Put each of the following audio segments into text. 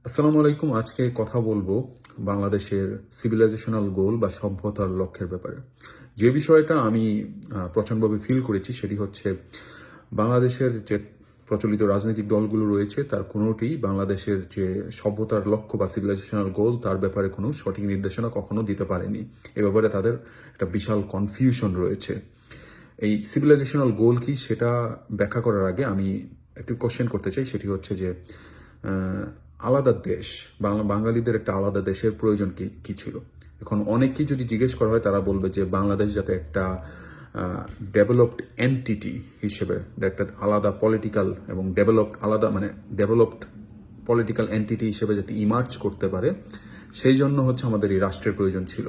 আসসালামু আলাইকুম। আজকে কথা বলবো বাংলাদেশের সিভিলাইজেশনাল গোল বা সভ্যতার লক্ষ্যের ব্যাপারে। যে বিষয়টা আমি প্রচণ্ডভাবে ফিল করেছি সেটি হচ্ছে বাংলাদেশের যে প্রচলিত রাজনৈতিক দলগুলো রয়েছে তার কোনোটি বাংলাদেশের যে সভ্যতার লক্ষ্য বা সিভিলাইজেশনাল গোল তার ব্যাপারে কোনো সঠিক নির্দেশনা কখনো দিতে পারেনি। এ ব্যাপারে তাদের একটা বিশাল কনফিউশন রয়েছে। এই সিভিলাইজেশনাল গোল কি সেটা ব্যাখ্যা করার আগে আমি একটি কোশ্চেন করতে চাই, সেটি হচ্ছে যে আলাদা দেশ, বাঙালিদের একটা আলাদা দেশের প্রয়োজন কি কি ছিল। এখন অনেককেই যদি জিজ্ঞেস করা হয় তারা বলবে যে বাংলাদেশ যাতে একটা ডেভেলপড এন্টিটি হিসেবে, একটা আলাদা পলিটিক্যাল এবং ডেভেলপড পলিটিক্যাল এন্টিটি হিসেবে যাতে ইমার্জ করতে পারে, সেই জন্য হচ্ছে আমাদের এই রাষ্ট্রের প্রয়োজন ছিল।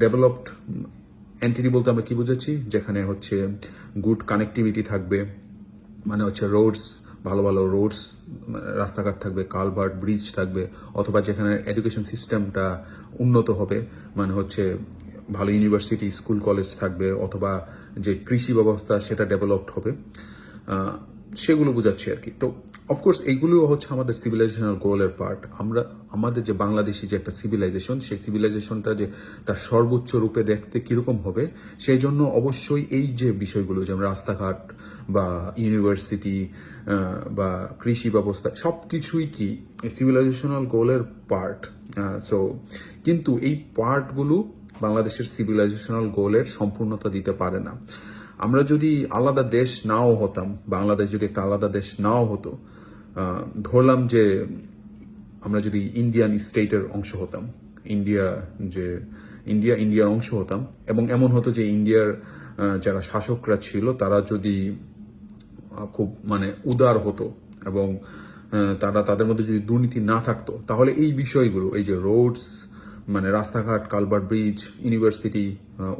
ডেভেলপড এন্টিটি বলতে আমরা কি বুঝেছি, যেখানে হচ্ছে গুড কানেক্টিভিটি থাকবে, মানে হচ্ছে রোডস, ভালো ভালো রোডস, রাস্তাঘাট থাকবে, কালভার্ট, ব্রিজ থাকবে, অথবা যেখানে এডুকেশন সিস্টেমটা উন্নত হবে, মানে হচ্ছে ভালো ইউনিভার্সিটি, স্কুল, কলেজ থাকবে, অথবা যে কৃষি ব্যবস্থা সেটা ডেভেলপড হবে, সেগুলো বোঝাচ্ছি আর কি। তো অফকোর্স এইগুলো হচ্ছে আমাদের সিভিলাইজেশনাল গোলের পার্ট। আমাদের যে বাংলাদেশি যে একটা সিভিলাইজেশন, সেই সিভিলাইজেশনটা যে তার সর্বোচ্চ রূপে দেখতে কিরকম হবে, সেই জন্য অবশ্যই এই যে বিষয়গুলো, যেমন রাস্তাঘাট বা ইউনিভার্সিটি বা কৃষি ব্যবস্থা, সব কিছুই কি সিভিলাইজেশনাল গোলের পার্ট। সো কিন্তু এই পার্টগুলো বাংলাদেশের সিভিলাইজেশনাল গোলের সম্পূর্ণতা দিতে পারে না। আমরা যদি আলাদা দেশ নাও হতাম, বাংলাদেশ যদি একটা আলাদা দেশ নাও হতো, ধরলাম যে আমরা যদি ইন্ডিয়ান স্টেটের অংশ হতাম, ইন্ডিয়ার অংশ হতাম, এবং এমন হতো যে ইন্ডিয়ার যারা শাসকরা ছিল তারা যদি খুব উদার হতো এবং তাদের মধ্যে যদি দুর্নীতি না থাকতো, তাহলে এই বিষয়গুলো, এই যে রোডস, রাস্তাঘাট, কালভার্ট, ব্রিজ, ইউনিভার্সিটি,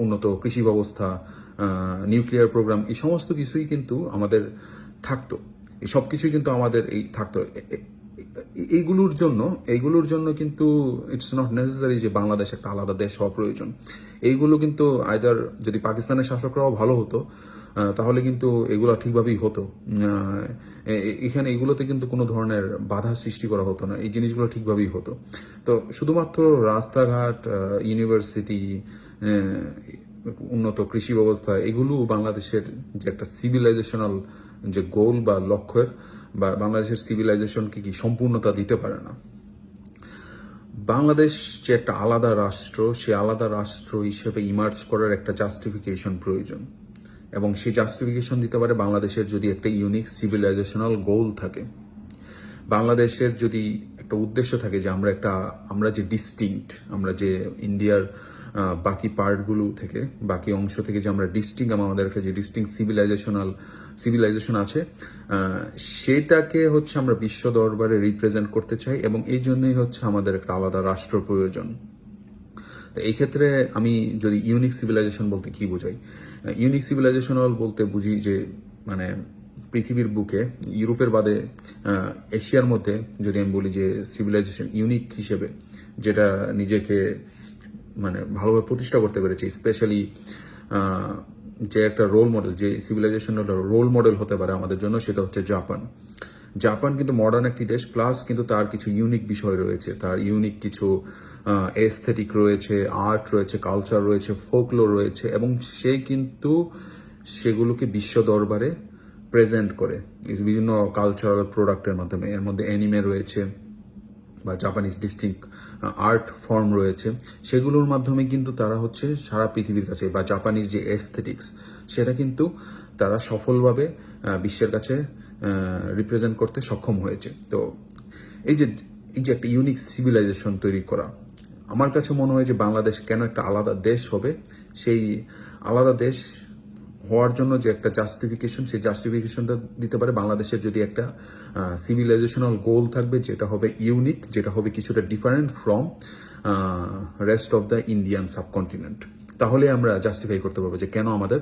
উন্নত কৃষি ব্যবস্থা, নিউক্লিয়ার প্রোগ্রাম, এই সমস্ত কিছুই কিন্তু আমাদের থাকতো। এই সব কিছুই কিন্তু আমাদের এই থাকতো। এইগুলোর জন্য কিন্তু ইটস নট নেসেসারি যে বাংলাদেশ একটা আলাদা দেশ হওয়া প্রয়োজন। এইগুলো কিন্তু আইদার যদি পাকিস্তানের শাসকরাও ভালো হতো, তাহলে কিন্তু এগুলো ঠিকভাবেই হতো। এখানে এগুলোতে কিন্তু কোনো ধরনের বাধা সৃষ্টি করা হতো না, এই জিনিসগুলো ঠিকভাবেই হতো। তো শুধুমাত্র রাস্তাঘাট, ইউনিভার্সিটি, উন্নত কৃষি ব্যবস্থা, এগুলো বাংলাদেশের যে একটা সিভিলাইজেশনাল যে গোল বা লক্ষ্যের, বা বাংলাদেশের সিভিলাইজেশনকে কি সম্পূর্ণতা দিতে পারে না। বাংলাদেশ যে একটা আলাদা রাষ্ট্র, সে আলাদা রাষ্ট্র হিসেবে ইমার্জ করার একটা জাস্টিফিকেশন প্রয়োজন, এবং সেই জাস্টিফিকেশন দিতে পারে বাংলাদেশের যদি একটা ইউনিক সিভিলাইজেশনাল গোল থাকে, বাংলাদেশের যদি একটা উদ্দেশ্য থাকে যে আমরা যে ডিস্টিংক্ট, আমরা যে ইন্ডিয়ার বাকি পার্টগুলো থেকে, বাকি অংশ থেকে যে আমরা ডিস্টিংক্ট, আমাদের যে ডিস্টিংক্ট সিভিলাইজেশন আছে, সেটাকে হচ্ছে আমরা বিশ্ব দরবারে রিপ্রেজেন্ট করতে চাই, এবং এই জন্যই হচ্ছে আমাদের একটা আলাদা রাষ্ট্র প্রয়োজন। তো এই ক্ষেত্রে আমি যদি ইউনিক সিভিলাইজেশন বলতে কি বোঝাই, ইউনিক সিভিলাইজেশনাল বলতে বুঝি যে পৃথিবীর বুকে, ইউরোপের বাদে এশিয়ার মধ্যে যদি আমি বলি যে সিভিলাইজেশন ইউনিক হিসেবে যেটা নিজেকে ভালোভাবে প্রতিষ্ঠা করতে পেরেছে, স্পেশালি যে একটা রোল মডেল, যে সিভিলাইজেশনের রোল মডেল হতে পারে আমাদের জন্য, সেটা হচ্ছে জাপান কিন্তু মডার্ন একটি দেশ, প্লাস কিন্তু তার কিছু ইউনিক বিষয় রয়েছে, তার ইউনিক কিছু এস্থেটিক রয়েছে, আর্ট রয়েছে, কালচার রয়েছে, ফোকলোর রয়েছে, এবং সে কিন্তু সেগুলোকে বিশ্ব দরবারে প্রেজেন্ট করে বিভিন্ন কালচারাল প্রোডাক্টের মাধ্যমে। এর মধ্যে অ্যানিমে রয়েছে বা জাপানিজ ডিস্টিংক্ট আর্ট ফর্ম রয়েছে, সেগুলোর মাধ্যমে কিন্তু তারা হচ্ছে সারা পৃথিবীর কাছে, বা জাপানিজ যে এস্থেটিক্স, সেটা কিন্তু তারা সফলভাবে বিশ্বের কাছে রিপ্রেজেন্ট করতে সক্ষম হয়েছে। তো এই যে একটা ইউনিক সিভিলাইজেশন তৈরি করা, আমার কাছে মনে হয় যে বাংলাদেশ কেন একটা আলাদা দেশ হবে, সেই আলাদা দেশ হওয়ার জন্য যে একটা জাস্টিফিকেশন, সেই জাস্টিফিকেশনটা দিতে পারে বাংলাদেশের যদি একটা সিভিলাইজেশনাল গোল থাকবে, যেটা হবে ইউনিক, যেটা হবে কিছুটা different from rest of the Indian subcontinent. তাহলে আমরা জাস্টিফাই করতে পারবো যে কেন আমাদের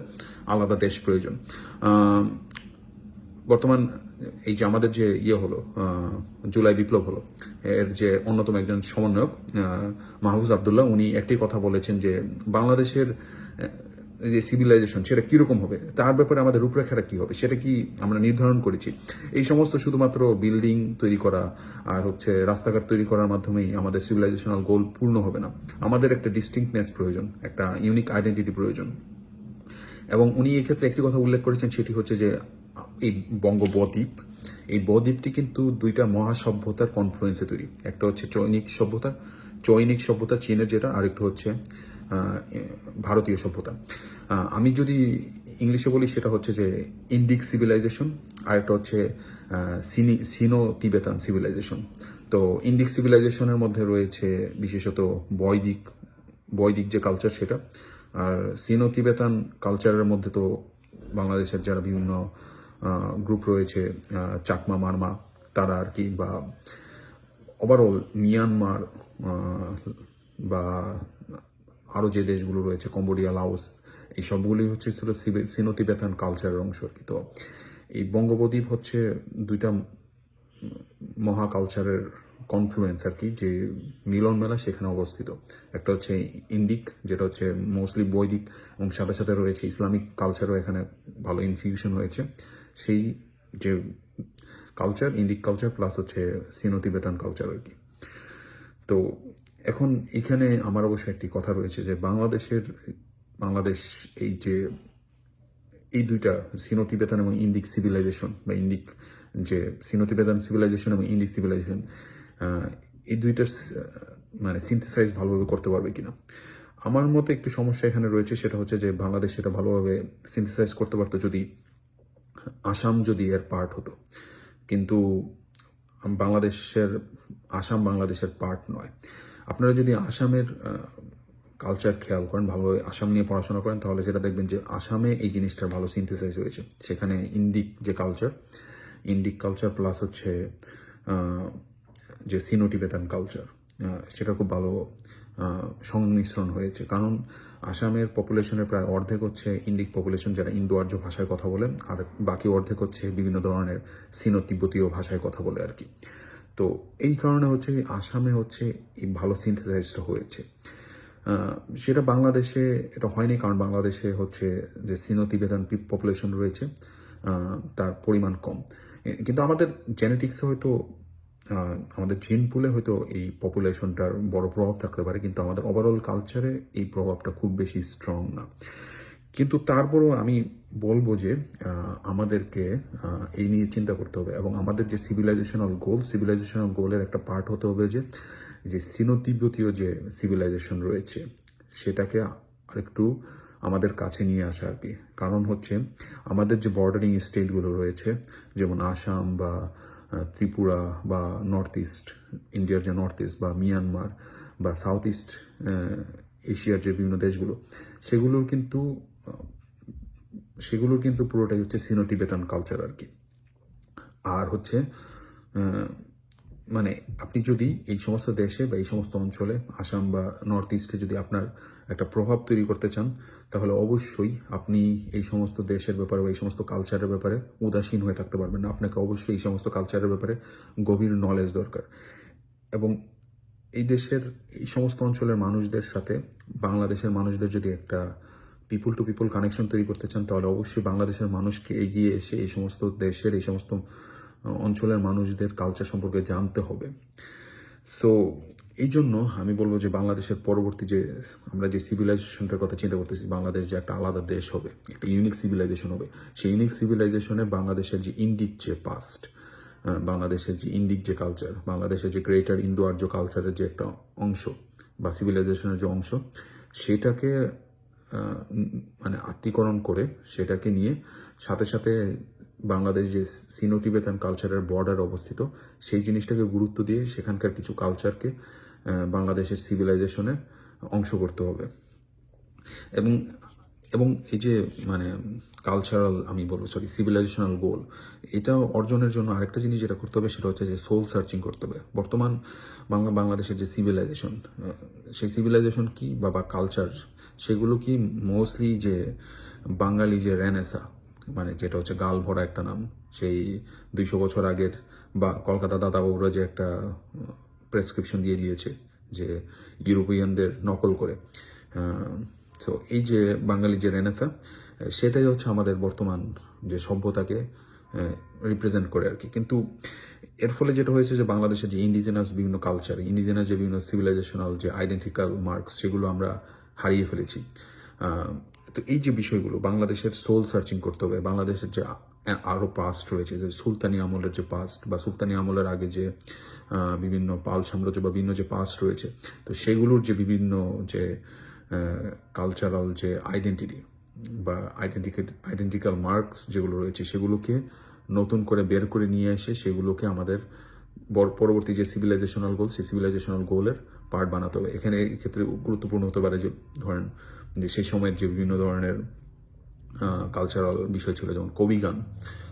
আলাদা দেশ প্রয়োজন। বর্তমান এই যে আমাদের যে হলো, জুলাই বিপ্লব হলো, এর যে অন্যতম একজন সমন্বয়ক মাহফুজ আবদুল্লাহ, উনি একটি কথা বলেছেন যে বাংলাদেশের যে সিভিলাইজেশন সেটা কীরকম হবে, তার ব্যাপারে আমাদের রূপরেখাটা কী হবে সেটা কি আমরা নির্ধারণ করেছি? এই সমস্ত শুধুমাত্র বিল্ডিং তৈরি করা আর রাস্তাঘাট তৈরি করার মাধ্যমেই আমাদের সিভিলাইজেশনাল গোল পূর্ণ হবে না। আমাদের একটা ডিস্টিংক্টনেস প্রয়োজন, একটা ইউনিক আইডেন্টিটি প্রয়োজন। এবং উনি এক্ষেত্রে একটি কথা উল্লেখ করেছেন, সেটি হচ্ছে যে এই বঙ্গবদ্বীপ, এই বদ্বীপটি কিন্তু দুইটা মহাসভ্যতার কনফ্লুয়েন্সে তৈরি। একটা হচ্ছে চৈনিক সভ্যতা চীনের, যেটা আরেকটা হচ্ছে ভারতীয় সভ্যতা। আমি যদি ইংলিশে বলি সেটা হচ্ছে যে ইন্ডিক সিভিলাইজেশন, আর একটা হচ্ছে সিনো তিবেতান সিভিলাইজেশন। তো ইন্ডিক সিভিলাইজেশনের মধ্যে রয়েছে বিশেষত বৈদিক যে কালচার সেটা, আর সিনো তিবেতান কালচারের মধ্যে তো বাংলাদেশের যারা বিভিন্ন গ্রুপ রয়েছে, চাকমা মারমা তারা আর কি, বা ওভারঅল মিয়ানমার বা আরও যে দেশগুলো রয়েছে, কম্বোডিয়া, লাওস, এই সবগুলি ছিল সিনো তিবেতান কালচারের অংশ আর কি। তো এই বঙ্গবদ্বীপ হচ্ছে দুইটা মহা কালচারের কনফ্লুয়েন্স আর কি, যে মিলন মেলা সেখানে অবস্থিত। একটা হচ্ছে ইন্ডিক, যেটা হচ্ছে মোস্টলি বৈদিক, এবং সাথে সাথে রয়েছে ইসলামিক কালচারও এখানে ভালো ইনফিউশন হয়েছে। সেই যে কালচার, ইন্ডিক কালচার প্লাস হচ্ছে সিনো তিবেটান কালচার আর কি। তো এখন এখানে আমার অবশ্য একটি কথা রয়েছে যে বাংলাদেশ এই দুইটা সিনো তিবেতান এবং ইন্ডিক সিভিলাইজেশন, বা ইন্ডিক যে সিনো তিবেতান সিভিলাইজেশন এবং ইন্ডিক সিভিলাইজেশন, এই দুইটার মানে সিনথেসাইজ ভালোভাবে করতে পারবে কিনা। আমার মতে একটু সমস্যা এখানে রয়েছে, সেটা হচ্ছে যে বাংলাদেশ সেটা ভালোভাবে সিনথেসাইজ করতে পারতো যদি আসাম যদি এর পার্ট হতো, কিন্তু আসাম বাংলাদেশের পার্ট নয়। আপনারা যদি আসামের কালচার খেয়াল করেন, ভালোভাবে আসাম নিয়ে পড়াশোনা করেন, তাহলে যেটা দেখবেন যে আসামে এই জিনিসটার ভালো সিনথেসাইজ হয়েছে। সেখানে ইন্ডিক কালচার প্লাস হচ্ছে যে সিনো টিবেটান কালচার, সেটা খুব ভালো সংমিশ্রণ হয়েছে। কারণ আসামের পপুলেশনের প্রায় অর্ধেক হচ্ছে ইন্ডিক পপুলেশন, যারা ইন্দো আর্য ভাষায় কথা বলে, আর বাকি অর্ধেক হচ্ছে বিভিন্ন ধরনের সিনো তিব্বতীয় ভাষায় কথা বলে আর কি। তো এই কারণে হচ্ছে আসামে হচ্ছে এই ভালো সিনথেসাইজটা হয়েছে। সেটা বাংলাদেশে এটা হয়নি, কারণ বাংলাদেশে হচ্ছে যে সিনো তিবেটান পপুলেশন রয়েছে তার পরিমাণ কম। কিন্তু আমাদের জেনেটিক্সে হয়তো, আমাদের জিন পুলে হয়তো এই পপুলেশনটার বড় প্রভাব থাকতে পারে, কিন্তু আমাদের ওভারঅল কালচারে এই প্রভাবটা খুব বেশি স্ট্রং না। কিন্তু তারপরও আমি বলবো যে আমাদেরকে এই নিয়ে চিন্তা করতে হবে, এবং আমাদের যে সিভিলাইজেশনাল গোলের একটা পার্ট হতে হবে যে সিনো তিব্বতীয় যে সিভিলাইজেশন রয়েছে সেটাকে আরেকটু আমাদের কাছে নিয়ে আসা আর কি। কারণ হচ্ছে আমাদের যে বর্ডারিং স্টেটগুলো রয়েছে, যেমন আসাম বা ত্রিপুরা বা নর্থ ইস্ট, ইন্ডিয়ার যে নর্থ ইস্ট বা মিয়ানমার বা সাউথ ইস্ট এশিয়ার যে বিভিন্ন দেশগুলো, সেগুলোর কিন্তু পুরোটাই হচ্ছে সিনো টিবেটান কালচার আর কি। আর হচ্ছে মানে আপনি যদি এই সমস্ত দেশে বা এই সমস্ত অঞ্চলে, আসাম বা নর্থ ইস্টে যদি আপনার একটা প্রভাব তৈরি করতে চান, তাহলে অবশ্যই আপনি এই সমস্ত দেশের ব্যাপারে বা এই সমস্ত কালচারের ব্যাপারে উদাসীন হয়ে থাকতে পারবেন না। আপনাকে অবশ্যই এই সমস্ত কালচারের ব্যাপারে গভীর নলেজ দরকার। এবং এই দেশের এই সমস্ত অঞ্চলের মানুষদের সাথে বাংলাদেশের মানুষদের যদি একটা পিপুল টু পিপুল কানেকশন তৈরি করতে চান, তাহলে অবশ্যই বাংলাদেশের মানুষকে এগিয়ে এসে এই সমস্ত দেশের এই সমস্ত অঞ্চলের মানুষদের কালচার সম্পর্কে জানতে হবে। সো এই জন্য আমি বলবো যে বাংলাদেশের পরবর্তী যে আমরা যে সিভিলাইজেশনটার কথা চিন্তা করতেছি, বাংলাদেশ যে একটা আলাদা দেশ হবে, একটা ইউনিক সিভিলাইজেশন হবে, সেই ইউনিক সিভিলাইজেশনে বাংলাদেশের যে ইন্ডিক যে পাস্ট, বাংলাদেশের যে ইন্ডিক যে কালচার, বাংলাদেশের যে গ্রেটার ইন্দো আর্য কালচারের যে একটা অংশ বা সিভিলাইজেশনের যে অংশ, সেটাকে মানে আত্মীকরণ করে সেটাকে নিয়ে সাথে সাথে বাংলাদেশ যে সিনো টিবেটান কালচারের বর্ডার অবস্থিত, সেই জিনিসটাকে গুরুত্ব দিয়ে সেখানকার কিছু কালচারকে বাংলাদেশের সিভিলাইজেশনের অংশ করতে হবে। এবং এই যে মানে কালচারাল আমি বলবো সিভিলাইজেশনাল গোল, এটা অর্জনের জন্য আরেকটা জিনিস যেটা করতে হবে সেটা হচ্ছে যে সোল সার্চিং করতে হবে। বর্তমান বাংলাদেশের যে সিভিলাইজেশন, সেই সিভিলাইজেশন কি বা কালচার, সেগুলো কি মোস্টলি যে বাঙালি যে রেনেসা, মানে যেটা হচ্ছে গাল ভরা একটা নাম, সেই 200 বছর আগের, বা কলকাতা দাদাবাবুরা যে একটা প্রেসক্রিপশন দিয়ে দিয়েছে যে ইউরোপিয়ানদের নকল করে সো এই যে বাঙালি যে রেনেসা, সেটাই হচ্ছে আমাদের বর্তমান যে সভ্যতাকে রিপ্রেজেন্ট করে আর কি। কিন্তু এর ফলে যেটা হয়েছে যে বাংলাদেশের যে ইন্ডিজিনাস বিভিন্ন কালচার, ইন্ডিজিনাস যে বিভিন্ন সিভিলাইজেশনাল যে আইডেন্টিক্যাল মার্কস, সেগুলো আমরা হারিয়ে ফেলেছি। তো এই যে বিষয়গুলো বাংলাদেশের সোল সার্চিং করতে হবে। বাংলাদেশের যে আরও পাস্ট রয়েছে, যে সুলতানি আমলের যে পাস্ট বা সুলতানি আমলের আগে যে বিভিন্ন পাল সাম্রাজ্য বা বিভিন্ন যে পাস্ট রয়েছে, তো সেগুলোর যে বিভিন্ন যে কালচারাল যে আইডেন্টিটি বা আইডেন্টিক্যাল মার্কস যেগুলো রয়েছে, সেগুলোকে নতুন করে বের করে নিয়ে এসে সেগুলোকে আমাদের পরবর্তী যে সিভিলাইজেশনাল গোল, সেই সিভিলাইজেশনাল গোলের পার্ট বানাতে হবে। এখানে এই ক্ষেত্রে গুরুত্বপূর্ণ হতে পারে যে ধরেন যে সেই সময়ের যে বিভিন্ন ধরনের কালচারাল বিষয় ছিল, যেমন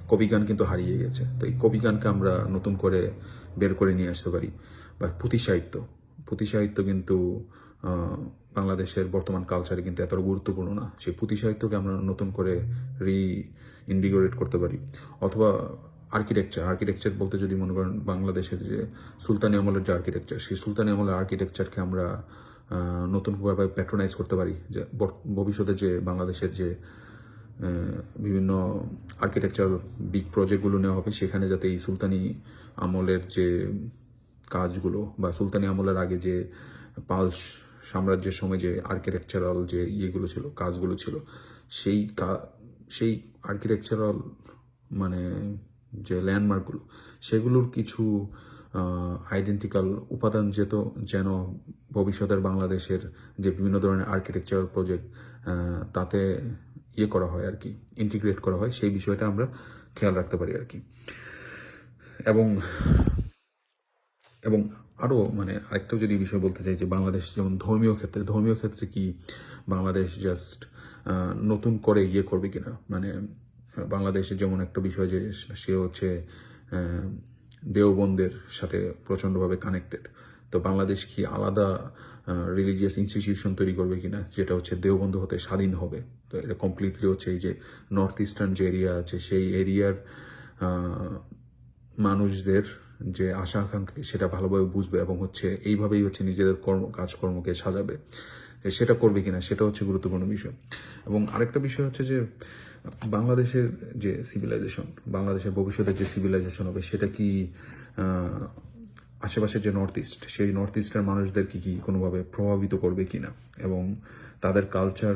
কবিগান কিন্তু হারিয়ে গেছে। তো এই কবিগানকে আমরা নতুন করে বের করে নিয়ে আসতে পারি। বা পুঁথি সাহিত্য কিন্তু বাংলাদেশের বর্তমান কালচারে কিন্তু এতটা গুরুত্বপূর্ণ না। সেই পুঁথি সাহিত্যকে আমরা নতুন করে ইনভিগোরেট করতে পারি। অথবা আর্কিটেকচার বলতে যদি মনে করেন বাংলাদেশের যে সুলতানি আমলের যে আর্কিটেকচার, সেই সুলতানি আমলের আর্কিটেকচারকে আমরা নতুনভাবে প্যাট্রোনাইজ করতে পারি। যে ভবিষ্যতে যে বাংলাদেশের যে বিভিন্ন আর্কিটেকচারাল বিগ প্রজেক্টগুলো নেওয়া হবে, সেখানে যাতে এই সুলতানি আমলের যে কাজগুলো বা সুলতানি আমলের আগে যে পাল সাম্রাজ্যের সময় যে আর্কিটেকচারাল যে ইয়েগুলো ছিল, কাজগুলো ছিল, সেই আর্কিটেকচারাল মানে যে ল্যান্ডমার্কগুলো, সেগুলোর কিছু আইডেন্টিক্যাল উপাদান যেন ভবিষ্যতের বাংলাদেশের যে বিভিন্ন ধরনের আর্কিটেকচারাল প্রজেক্ট তাতে করা হয় আর কি, ইন্টিগ্রেট করা হয়, সেই বিষয়টা আমরা খেয়াল রাখতে পারি আর কি। এবং আরও মানে আরেকটা যদি বিষয় বলতে চাই যে বাংলাদেশ যেমন ধর্মীয় ক্ষেত্রে কি বাংলাদেশ জাস্ট নতুন করে করবে কিনা, মানে বাংলাদেশের যেমন একটা বিষয় যে সে হচ্ছে দেওবন্দের সাথে প্রচণ্ডভাবে কানেক্টেড। তো বাংলাদেশ কি আলাদা রিলিজিয়াস ইনস্টিটিউশন তৈরি করবে কিনা, যেটা হচ্ছে দেওবন্ধ হতে স্বাধীন হবে। তো এটা কমপ্লিটলি হচ্ছে এই যে নর্থ ইস্টার্ন যে এরিয়া আছে, সেই এরিয়ার মানুষদের যে আশা আকাঙ্ক্ষা সেটা ভালোভাবে বুঝবে এবং হচ্ছে এইভাবেই হচ্ছে নিজেদের কাজকর্মকে সাজাবে। সেটা করবে কিনা সেটা হচ্ছে গুরুত্বপূর্ণ বিষয়। এবং আরেকটা বিষয় হচ্ছে যে বাংলাদেশের যে সিভিলাইজেশন, বাংলাদেশের ভবিষ্যতের যে সিভিলাইজেশন হবে, সেটা কি আশেপাশের যে নর্থ ইস্ট, সেই নর্থ ইস্টের মানুষদেরকে কি কোনোভাবে প্রভাবিত করবে কিনা, এবং তাদের কালচার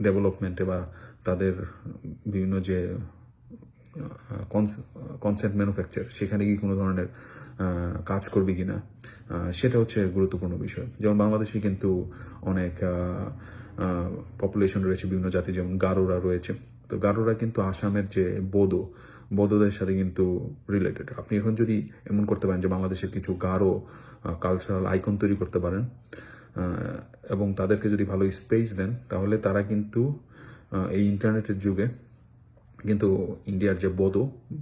ডেভেলপমেন্টে বা তাদের বিভিন্ন যে কনসেপ্ট ম্যানুফ্যাকচার, সেখানে কি কোনো ধরনের কাজ করবে কিনা, সেটা হচ্ছে গুরুত্বপূর্ণ বিষয়। যেমন বাংলাদেশে কিন্তু অনেক পপুলেশন রয়েছে বিভিন্ন জাতি, যেমন গারোরা রয়েছে। তো গারোরা কিন্তু আসামের যে বোদোদের সাথে কিন্তু রিলেটেড। আপনি এখন যদি এমন করতে পারেন যে বাংলাদেশের কিছু গারো কালচারাল আইকন তৈরি করতে পারেন এবং তাদেরকে যদি ভালো স্পেস দেন, তাহলে তারা কিন্তু এই ইন্টারনেটের যুগে কিন্তু ইন্ডিয়ার যে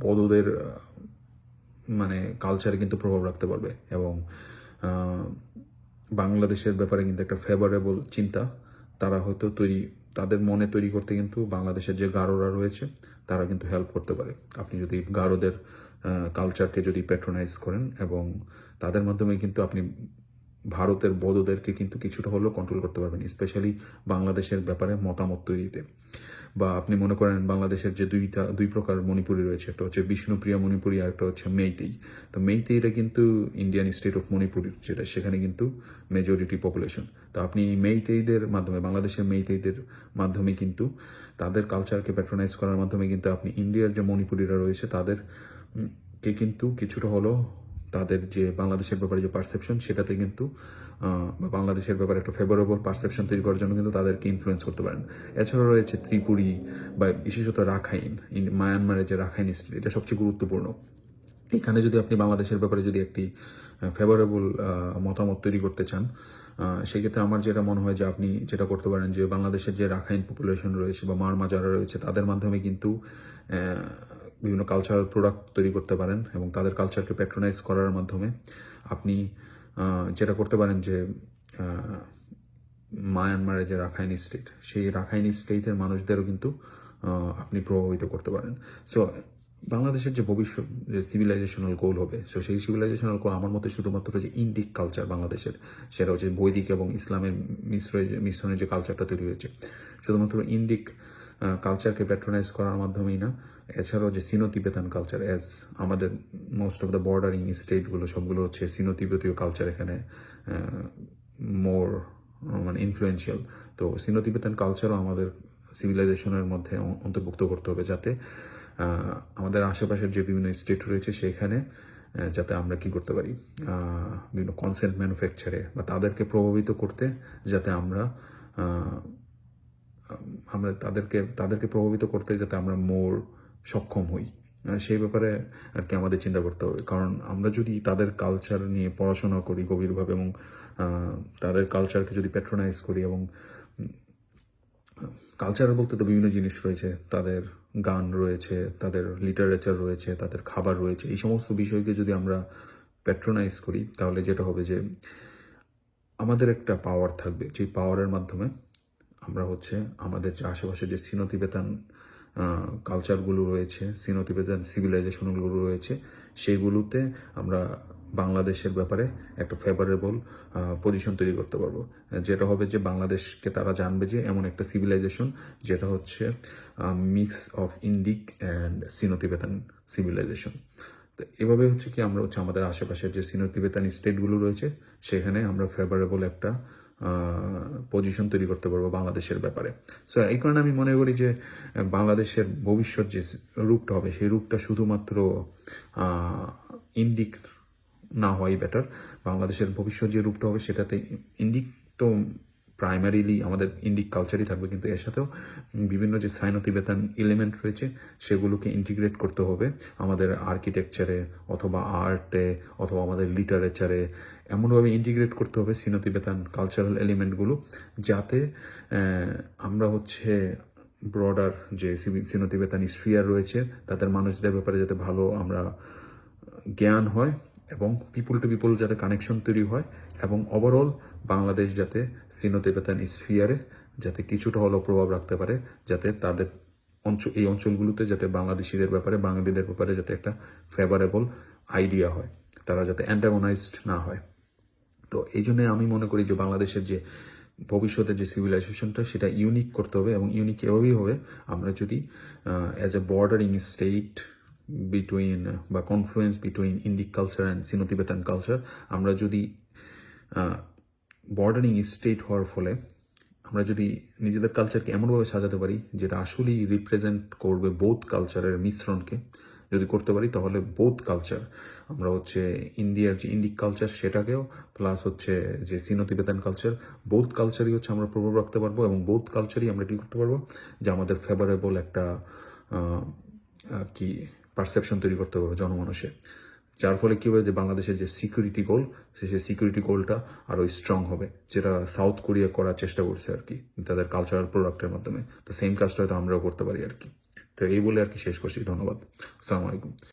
বদোদের মানে কালচারে কিন্তু প্রভাব রাখতে পারবে। এবং বাংলাদেশের ব্যাপারে কিন্তু একটা ফেভারেবল চিন্তা তারা হয়তো তাদের মনে তৈরি করতে কিন্তু বাংলাদেশের যে গারোরা রয়েছে তারা কিন্তু হেল্প করতে পারে। আপনি যদি গারোদের কালচারকে যদি প্যাট্রোনাইজ করেন, এবং তাদের মাধ্যমে কিন্তু আপনি ভারতের বদোদেরকে কিন্তু কিছুটা হলেও কন্ট্রোল করতে পারবেন, স্পেশালি বাংলাদেশের ব্যাপারে মতামত তৈরিতে। বা আপনি মনে করেন বাংলাদেশের যে দুই প্রকার মণিপুরি রয়েছে, একটা হচ্ছে বিষ্ণুপ্রিয়া মণিপুরি আর একটা হচ্ছে মেইতেই। তো মেইতেইরা কিন্তু ইন্ডিয়ান স্টেট অফ মণিপুর, যেটা সেখানে কিন্তু মেজরিটি পপুলেশন। তো আপনি মেইতেইদের মাধ্যমে, বাংলাদেশের মেইতেইদের মাধ্যমে কিন্তু তাদের কালচারকে প্যাট্রোনাইজ করার মাধ্যমে কিন্তু আপনি ইন্ডিয়ার যে মণিপুরিরা রয়েছে তাদেরকে কিন্তু কিছুটা হলেও তাদের যে বাংলাদেশের ব্যাপারে যে পারসেপশন, সেটাতে কিন্তু বাংলাদেশের ব্যাপারে একটা ফেভারেবল পারসেপশন তৈরি করার জন্য কিন্তু তাদেরকে ইনফ্লুয়েন্স করতে পারেন। এছাড়াও রয়েছে ত্রিপুরী বা বিশেষত রাখাইন, মায়ানমারের যে রাখাইন স্টেট, এটা সবচেয়ে গুরুত্বপূর্ণ। এখানে যদি আপনি বাংলাদেশের ব্যাপারে যদি একটি ফেভারেবল মতামত তৈরি করতে চান, সেক্ষেত্রে আমার যেটা মনে হয় যে আপনি যেটা করতে পারেন যে বাংলাদেশের যে রাখাইন পপুলেশন রয়েছে বা মারমা যারা রয়েছে, তাদের মাধ্যমে কিন্তু বিভিন্ন কালচারাল প্রোডাক্ট তৈরি করতে পারেন, এবং তাদের কালচারকে প্যাট্রোনাইজ করার মাধ্যমে আপনি যেটা করতে পারেন যে মায়ানমারের যে রাখাইন স্টেট, সেই রাখাইন স্টেটের মানুষদেরও কিন্তু আপনি প্রভাবিত করতে পারেন। সো বাংলাদেশের যে ভবিষ্যৎ যে সিভিলাইজেশনাল গোল হবে, সো সেই সিভিলাইজেশনাল গোল আমার মতে শুধুমাত্র যে ইন্ডিক কালচার বাংলাদেশের, সেটা হচ্ছে বৈদিক এবং ইসলামের মিশ্রণে যে কালচারটা তৈরি হয়েছে, শুধুমাত্র ইন্ডিক কালচারকে প্যাট্রোনাইজ করার মাধ্যমেই না, এছাড়াও যে সিনো তিবেতান কালচার, অ্যাজ আমাদের মোস্ট অফ দ্য বর্ডারিং স্টেটগুলো সবগুলো হচ্ছে সিনো তিবেতীয় কালচার এখানে মোর মানে ইনফ্লুয়েন্সিয়াল। তো সিনো তিবেতান কালচারও আমাদের সিভিলাইজেশনের মধ্যে অন্তর্ভুক্ত করতে হবে, যাতে আমাদের আশেপাশের যে বিভিন্ন স্টেট রয়েছে সেখানে যাতে আমরা কি করতে পারি, বিভিন্ন কনসেন্ট ম্যানুফ্যাকচারে বা তাদেরকে প্রভাবিত করতে, যাতে আমরা তাদেরকে প্রভাবিত করতে যাতে আমরা মোর সক্ষম হই, সেই ব্যাপারে আর কি আমাদের চিন্তা করতে হবে। কারণ আমরা যদি তাদের কালচার নিয়ে পড়াশোনা করি গভীরভাবে এবং তাদের কালচারকে যদি প্যাট্রোনাইজ করি, এবং কালচার বলতে তো বিভিন্ন জিনিস রয়েছে, তাদের গান রয়েছে, তাদের লিটারেচার রয়েছে, তাদের খাবার রয়েছে, এই সমস্ত বিষয়কে যদি আমরা প্যাট্রোনাইজ করি, তাহলে যেটা হবে যে আমাদের একটা পাওয়ার থাকবে, যে পাওয়ারের মাধ্যমে আমরা হচ্ছে আমাদের যে আশেপাশে যে সিনো তিবেতান কালচারগুলো রয়েছে, সিনো তিবেতান সিভিলাইজেশনগুলো রয়েছে, সেগুলোতে আমরা বাংলাদেশের ব্যাপারে একটা ফেভারেবল পজিশন তৈরি করতে পারবো, যেটা হবে যে বাংলাদেশকে তারা জানবে যে এমন একটা সিভিলাইজেশন যেটা হচ্ছে mix of Indic and Sino Tibetan civilization. তো এভাবে হচ্ছে কি আমরা হচ্ছে আমাদের আশেপাশের যে সিনো তিবেতান স্টেটগুলো রয়েছে সেখানে আমরা ফেভারেবল একটা পজিশন তৈরি করতে পারবো বাংলাদেশের ব্যাপারে। সো এই কারণে আমি মনে করি যে বাংলাদেশের ভবিষ্যৎ যে রূপটা হবে সেই রূপটা শুধুমাত্র ইন্ডিক না হওয়াই বেটার। বাংলাদেশের ভবিষ্যৎ যে রূপটা হবে সেটাতে ইন্ডিক তো প্রাইমারিলি আমাদের ইন্ডিক কালচারই থাকবে, কিন্তু এর সাথেও বিভিন্ন যে সাইনো তিবেতান এলিমেন্ট রয়েছে সেগুলোকে ইন্টিগ্রেট করতে হবে আমাদের আর্কিটেকচারে অথবা আর্টে অথবা আমাদের লিটারেচারে, এমনভাবে ইন্টিগ্রেট করতে হবে সিনো তিবেতান কালচারাল এলিমেন্টগুলো, যাতে আমরা হচ্ছে ব্রডার যে সিনো তিবেতান স্ফিয়ার রয়েছে তাদের মানুষদের ব্যাপারে যাতে ভালো আমরা জ্ঞান হয়, এবং পিপুল টু পিপুল যাতে কানেকশন তৈরি হয়, এবং ওভারঅল বাংলাদেশ যাতে সিনো তিবেতান স্ফিয়ারে যাতে কিছুটা হলেও প্রভাব রাখতে পারে, যাতে তাদের এই অঞ্চলগুলোতে যাতে বাংলাদেশিদের ব্যাপারে বাঙালিদের ব্যাপারে যাতে একটা ফেভারেবল আইডিয়া হয়, তারা যাতে অ্যান্টাগোনাইজড না হয়। তো এই জন্য আমি মনে করি যে বাংলাদেশের যে ভবিষ্যতের যে সিভিলাইজেশনটা সেটা ইউনিক করতে হবে, এবং ইউনিক এভাবেই হবে আমরা যদি as a bordering state between বা confluence between Indic culture and Sino Tibetan culture, আমরা যদি বর্ডারিং স্টেট হওয়ার ফলে আমরা যদি নিজেদের কালচারকে এমনভাবে সাজাতে পারি যেটা আসলেই রিপ্রেজেন্ট করবে বোথ কালচারের মিশ্রণকে, যদি করতে পারি তাহলে বোথ কালচার আমরা হচ্ছে ইন্ডিয়ার যে ইন্ডিক কালচার সেটাকেও প্লাস হচ্ছে যে সিনো তিবেতান কালচার, বোথ কালচারই হচ্ছে আমরা প্রভাব রাখতে পারবো, এবং বোথ কালচারই আমরা কি করতে পারবো যে আমাদের ফেভারেবল একটা কি পারসেপশন তৈরি করতে পারবো জনমানুষে, যার ফলে কী হবে যে বাংলাদেশের যে সিকিউরিটি গোল সেই সিকিউরিটি গোলটা আরও স্ট্রং হবে, যেটা সাউথ কোরিয়া করার চেষ্টা করছে আর কি তাদের কালচারাল প্রোডাক্টের মাধ্যমে। তো সেম কাজটা হয়তো আমরাও করতে পারি আর কি। তো এই বলে আর কি শেষ করছি। ধন্যবাদ। আসসালামু আলাইকুম।